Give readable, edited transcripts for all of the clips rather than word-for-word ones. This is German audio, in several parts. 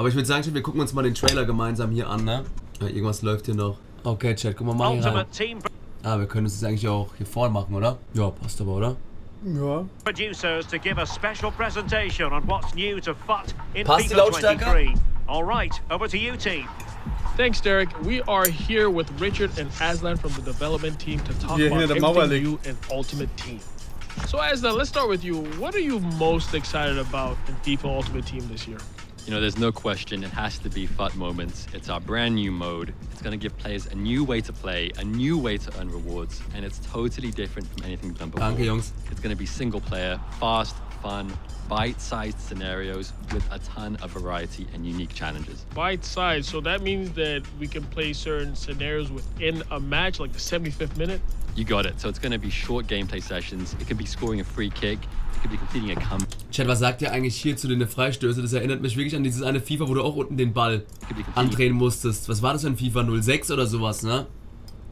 Aber ich würde sagen, Chat, wir gucken uns mal den Trailer gemeinsam hier an, ne? Ja, irgendwas läuft hier noch. Okay, Chat, guck mal hier rein. Wir können es jetzt eigentlich auch hier vorne machen, oder? Ja, passt aber, oder? Ja. Producers to give a special presentation on what's new to FUT in Passt die FIFA Lautstärke? 23. All right, over to you, team. Thanks, Derek. We are here with Richard and Aslan from the development team to talk Hier about hinter der Mauer everything liegt. new in Ultimate Team. So Aslan, let's start with you. What are you most excited about in FIFA Ultimate Team this year? You know, there's no question, it has to be FUT Moments. It's our brand new mode. It's going to give players a new way to play, a new way to earn rewards, and it's totally different from anything done before. Danke, Jungs. It's going to be single player, fast, fun, bite-sized scenarios with a ton of variety and unique challenges. Bite-sized, so that means that we can play certain scenarios within a match, like the 75th minute? You got it. So it's going to be short gameplay sessions. It could be scoring a free kick. It could be completing a comeback. Chat, was sagt ihr eigentlich hier zu den Freistößen? Das erinnert mich wirklich an dieses eine FIFA, wo du auch unten den Ball andrehen musstest. Was war das für ein FIFA 06 oder sowas, ne?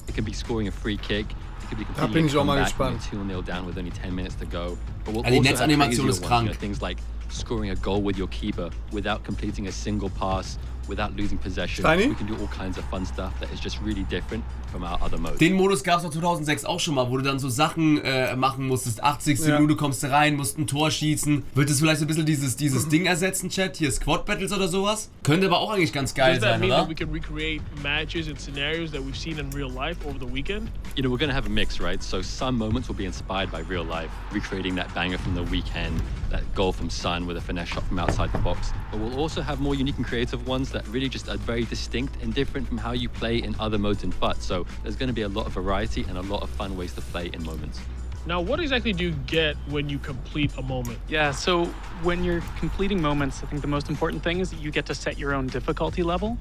It could be scoring a free kick. It could be Da bin ich auch mal gespannt. 2-0 down with only 10 minutes to go. But we'll Die also Netzanimation have ist crazier ones, krank. things like scoring a goal with your keeper without completing a single pass, without losing possession. Steini? We can do all kinds of fun stuff that is just really different from our other modes. Den Modus gab es auch 2006 auch schon mal, wo du dann so Sachen machen musstest. 80. Ja. Minute kommst du rein, musst ein Tor schießen. Wird es vielleicht so ein bisschen dieses Ding ersetzen, Chat? Hier Squad Battles oder sowas? Könnte aber auch eigentlich ganz geil Does that sein, mean oder? that we can recreate matches and scenarios that we've seen in real life over the weekend? You know, we're going to have a mix, right? So some moments will be inspired by real life, recreating that banger from the weekend, that goal from Son with a finesse shot from outside the box. But we'll also have more unique and creative ones that really just are very distinct and different from how you play in other modes in FUT. So there's going to be a lot of variety and a lot of fun ways to play in moments. Now, what exactly do you get when you complete a moment? Yeah, so when you're completing moments, I think the most important thing is that you get to set your own difficulty level.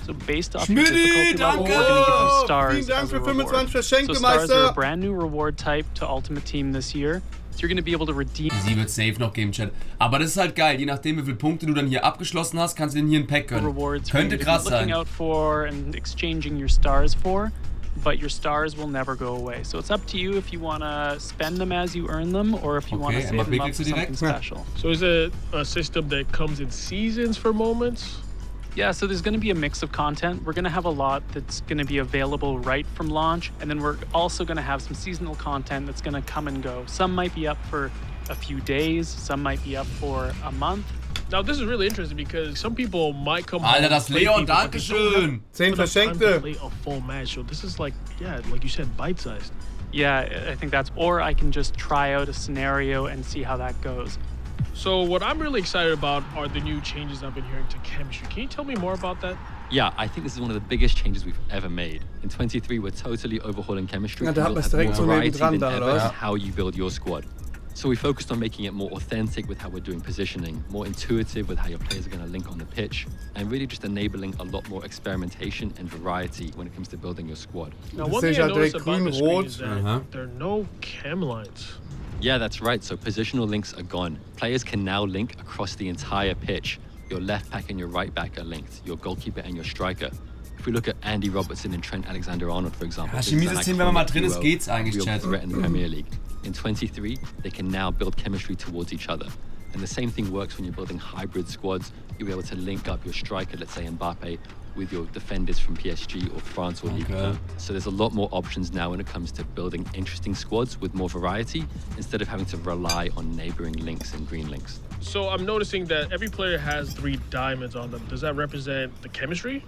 So based off your difficulty level, we're going to give you stars Vielen Dank as a für 25 reward. Verschenke, So stars are a Meister. brand new reward type to Ultimate Team this year. So you're going to be able to redeem. Sie wird safe noch geben, Chat. Aber das ist halt geil. Je nachdem, wie viele Punkte du dann hier abgeschlossen hast, kannst du den hier ein Pack gönnen. Rewards Könnte krass looking sein. out for and exchanging your stars for, but your stars will never go away. So it's up to you if you want to spend them as you earn them or if you want to Okay, save them MAP up kriegst for du something direkt. special. So is it a system that comes in seasons for moments? Yeah, so there's going to be a mix of content. We're going to have a lot that's going to be available right from launch, and then we're also going to have some seasonal content that's going to come and go. Some might be up for a few days, some might be up for a month. Now, this is really interesting because some people might come Alter, home das play Leon, FIFA, but they don't Dankeschön. 10 have enough time to Verschenkte. play a full match. So this is like, yeah, like you said, bite-sized. Yeah, I think that's, or I can just try out a scenario and see how that goes. So what I'm really excited about are the new changes I've been hearing to chemistry. Can you tell me more about that? Yeah, I think this is one of the biggest changes we've ever made. In 23, we're totally overhauling chemistry. Ja, da hat and man es we'll direkt have so more variety nebendran than dann, ever oder was? in how you build your squad. So we focused on making it more authentic with how we're doing positioning, more intuitive with how your players are going to link on the pitch, and really just enabling a lot more experimentation and variety when it comes to building your squad. Now, Das one sehe thing ich I halt noticed direkt about grün, the screen rot. is that there are no chem lines. Yeah, that's right. So positional links are gone. Players can now link across the entire pitch. Your left back and your right back are linked, your goalkeeper and your striker. If we look at Andy Robertson and Trent Alexander-Arnold, for example, Ja, this is an Chemiesystem, wenn man mal iconic drin ist, duo, geht's eigentlich, real Chat. threat in the Premier League. In 23, they can now build chemistry towards each other. And the same thing works when you're building hybrid squads. You'll be able to link up your striker, let's say Mbappe, with your defenders from PSG or France or Ligue 1. So there's a lot more options now when it comes to building interesting squads with more variety instead of having to rely on neighboring links and green links. So I'm noticing that every player has 3 diamonds on them. Does that represent the chemistry?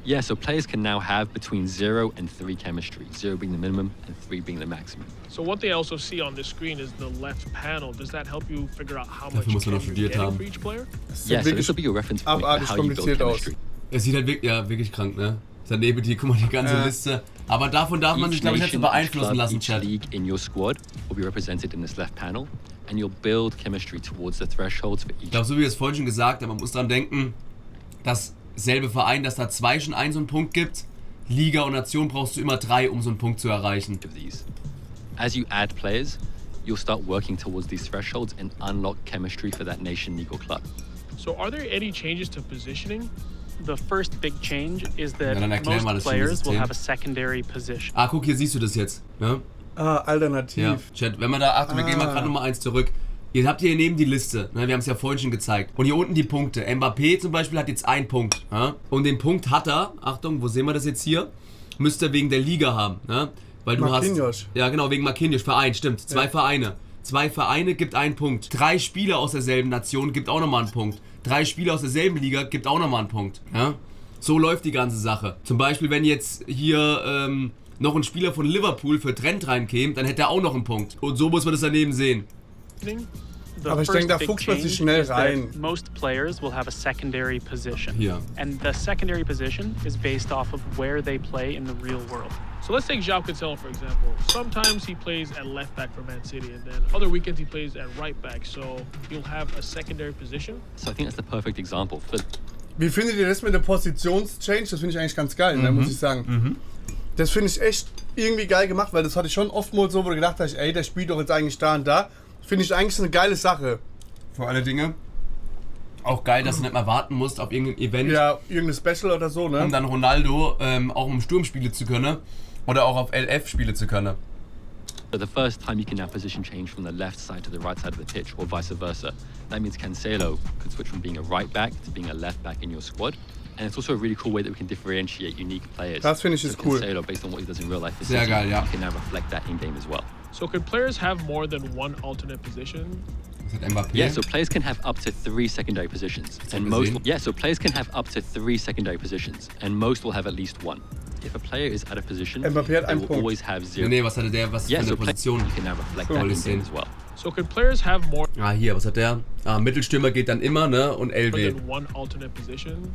Yeah, so players can now have between 0 and 3 chemistry, 0 being the minimum and 3 being the maximum. So one thing I also see on this screen is the left panel. Does that help you figure out how much Dafür muss man chem noch you're studiert getting haben. for each player? Yeah, so this will be your reference point for abartig how you build kompliziert aus. chemistry. Es sieht halt wirklich krank, ne? Daneben hier, guck mal, die ganze Liste. Aber davon darf man sich, glaube ich, nicht so beeinflussen lassen, each Chat. league in your squad will be represented in this left panel, and you'll build chemistry towards the thresholds for Ich each. glaube, so wie wir es vorhin schon gesagt haben, man muss dran denken, dass selbe Verein, dass da 2 schon einen so einen Punkt gibt. Liga und Nation brauchst du immer 3, um so einen Punkt zu erreichen. Of these. As you add players, you'll start working towards these thresholds and unlock chemistry for that nation, league, or club. So are there any changes to positioning? The first big change is that Ja, dann erklär mal das most players will Chemiesystem. have a secondary position. Guck, hier siehst du das jetzt. Ne? Alternativ. Ja, Chat, wenn man da achtet, wir gehen mal gerade nochmal eins zurück. Ihr habt hier neben die Liste, ne? Wir haben es ja vorhin schon gezeigt. Und hier unten die Punkte. Mbappé zum Beispiel hat jetzt 1 Punkt. Ja? Und den Punkt hat er, Achtung, wo sehen wir das jetzt hier? Müsst ihr wegen der Liga haben. Ne? Weil du hast. Ja, genau, wegen Marquinhos. Verein, stimmt. 2 Vereine. 2 Vereine gibt 1 Punkt. 3 Spieler aus derselben Nation gibt auch nochmal einen Punkt. 3 Spieler aus derselben Liga gibt auch nochmal einen Punkt. Ja? So läuft die ganze Sache. Zum Beispiel, wenn jetzt hier noch ein Spieler von Liverpool für Trent reinkäme, dann hätte er auch noch einen Punkt. Und so muss man das daneben sehen. Aber ich denke, da fuchst man sich schnell rein. Most players will have a secondary position. Hier. And the secondary position is based off of where they play in the real world. So let's take João Cancelo, for example. Sometimes he plays at left back for Man City, and then other weekends he plays at right back. So you'll have a secondary position. So I think that's the perfect example. Wie findet ihr das mit der Positionschange? Das finde ich eigentlich ganz geil, ne, muss ich sagen. Das finde ich echt irgendwie geil gemacht, weil das hatte ich schon oftmals so, wo du gedacht hast, ey, der spielt doch jetzt eigentlich da und da. Finde ich eigentlich eine geile Sache. Vor alle Dinge. Auch geil, dass du nicht mal warten musst auf irgendein Event. Ja, irgendein Special oder so, ne? Um dann Ronaldo auch im Sturm spielen zu können. Oder auch auf LF spielen zu können. For the first time, you can now position change from the left side to the right side of the pitch, or vice versa. That means Cancelo could switch from being a right back to being a left back in your squad. And it's also a really cool way that we can differentiate unique players. Das finde ich ist cool. Cancelo, based on what he does in real life, Sehr geil, ja. You can now reflect that in game as well. So can players have more than one alternate position? Das hat Mbappé. Yeah, so players can have up to 3 secondary positions, and most. Yeah, so players can have up to 3 secondary positions, and most will have at least one. If a player is out of position, Mbappé hat they einen will Punkt. always have 0. Nee, was hatte der? Was für eine Position? You can now reflect that in game as well. So can players have more Hier, was hat der? Mittelstürmer geht dann immer, ne? Und LW. than one alternate position?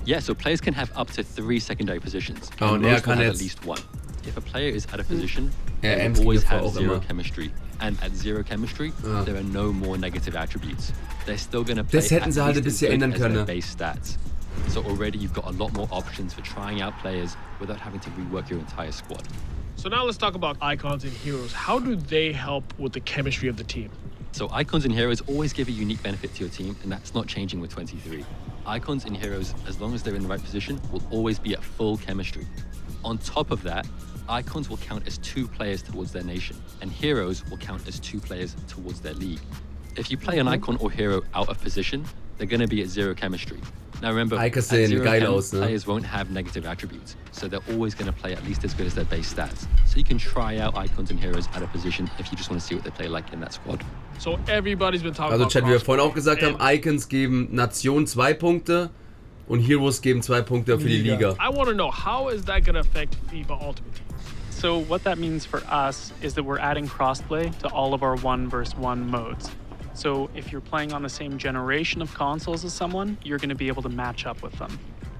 Yeah, so players can have up to 3 secondary positions, Oh, and und er most will kann have at jetzt. least one. If a player is out of position, Ja, they Ems will always geht have auch 0 immer. chemistry. And at 0 chemistry, there are no more negative attributes. They're still going to play Das hätten sie at halt ein least bisschen as good ändern as their können. base stats. So already you've got a lot more options for trying out players without having to rework your entire squad. So now let's talk about icons and heroes. How do they help with the chemistry of the team? So icons and heroes always give a unique benefit to your team, and that's not changing with 23. Icons and heroes, as long as they're in the right position, will always be at full chemistry. On top of that, icons will count as 2 players towards their nation, and heroes will count as 2 players towards their league. If you play an icon or hero out of position, they're going to be at 0 chemistry. Now remember, Icons at sehen 0 geil chem, aus, ne? players won't have negative attributes, so they're always going to play at least as good as their base stats. So you can try out icons and heroes out of position if you just want to see what they play like in that squad. So everybody's been talking Also about Chat, wie wir vorhin auch crossplay, gesagt haben, and Icons geben Nation 2 Punkte und Heroes geben 2 Punkte für die Liga. I want to know, how is that going to affect FIFA Ultimate Team? So what that means for us is that we're adding crossplay to all of our 1 versus 1 modes. So if you're playing on the same generation of consoles as someone, you're going to be able to match up with them.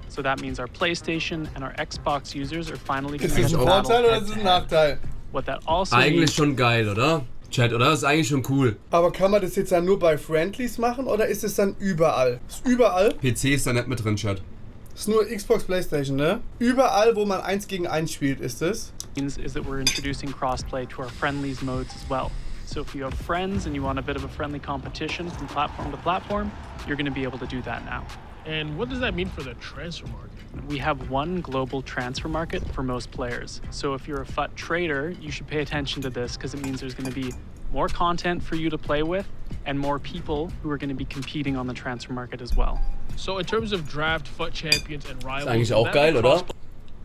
So that means our PlayStation and our Xbox users are finally going Ist to das ein Vorteil oder ist das ein Nachteil? What that also Eigentlich means, schon geil, oder? Chat, oder? Das ist eigentlich schon cool. Aber kann man das jetzt dann nur bei Friendlies machen oder ist es dann überall? Ist überall? PC ist da nicht mit drin, Chat. Ist nur Xbox, PlayStation, ne? Überall, wo man 1 gegen 1 spielt, ist es? is that we're introducing crossplay to our friendlies modes as well. So if you have friends and you want a bit of a friendly competition from platform to platform, you're going to be able to do that now. And what does that mean for the transfer market? We have 1 global transfer market for most players. So if you're a FUT trader, you should pay attention to this because it means there's going to be more content for you to play with and more people who are going to be competing on the transfer market as well. So in terms of draft, FUT champions and rivals, Ist eigentlich auch geil, oder?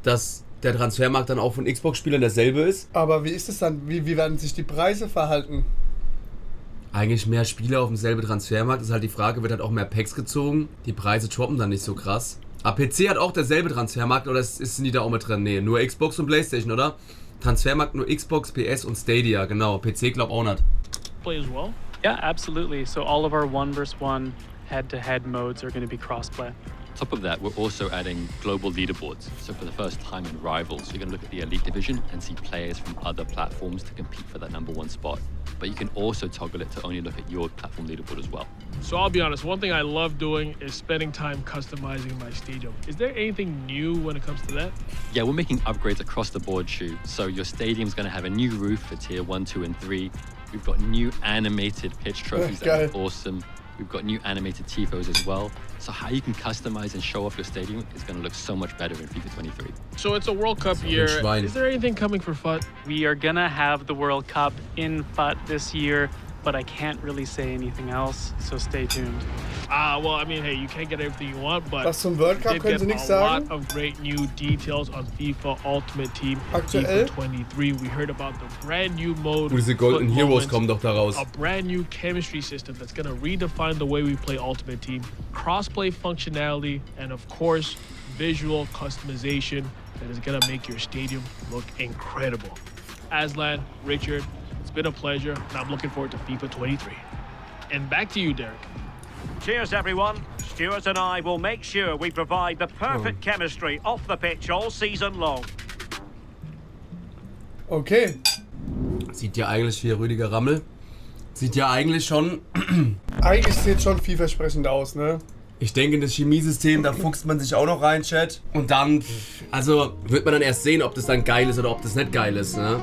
Dass der Transfermarkt dann auch von Xbox-Spielern derselbe ist. Aber wie ist es dann? Wie werden sich die Preise verhalten? Eigentlich mehr Spieler auf demselben Transfermarkt. Ist halt die Frage, wird halt auch mehr Packs gezogen. Die Preise droppen dann nicht so krass. Aber PC hat auch derselbe Transfermarkt oder ist nie da auch mit drin? Nee, nur Xbox und PlayStation, oder? Transfermarkt nur Xbox, PS und Stadia, genau. PC glaub auch nicht. play as well? Yeah, absolutely. So all of our 1 versus 1 head-to-head modes are going to be crossplay. On top of that, we're also adding global leaderboards. So for the first time in Rivals, you're going to look at the Elite Division and see players from other platforms to compete for that #1 spot. But you can also toggle it to only look at your platform leaderboard as well. So I'll be honest, one thing I love doing is spending time customizing my stadium. Is there anything new when it comes to that? Yeah, we're making upgrades across the board, Shu. So your stadium's going to have a new roof for tier 1, 2, and 3. We've got new animated pitch trophies that are awesome. We've got new animated tifos as well. So how you can customize and show off your stadium is going to look so much better in FIFA 23. So it's a World Cup year. Schwein. Is there anything coming for FUT? We are going to have the World Cup in FUT this year. but I can't really say anything else, so stay tuned. Well, I mean, hey, you can't get everything you want, but Was zum World Cup did können Sie get nichts a sagen? lot of great new details on FIFA Ultimate Team Aktuell? FIFA 23. We heard about the brand new mode. Und diese Golden Foot Heroes Moments, kommen doch da raus. A brand new chemistry system that's going to redefine the way we play Ultimate Team, cross-play functionality, and of course, visual customization that is going to make your stadium look incredible. Aslan, Richard, it's been a pleasure, and I'm looking forward to FIFA 23. And back to you, Derek. Cheers, everyone. Stuart and I will make sure we provide the perfect chemistry off the pitch all season long. Okay. Sieht ja eigentlich hier Rüdiger Rammel. Sieht ja eigentlich schon. Eigentlich sieht es schon vielversprechend aus, ne? Ich denke, in das Chemiesystem, da fuchst man sich auch noch rein, Chat. Und dann, also, wird man dann erst sehen, ob das dann geil ist oder ob das nicht geil ist, ne?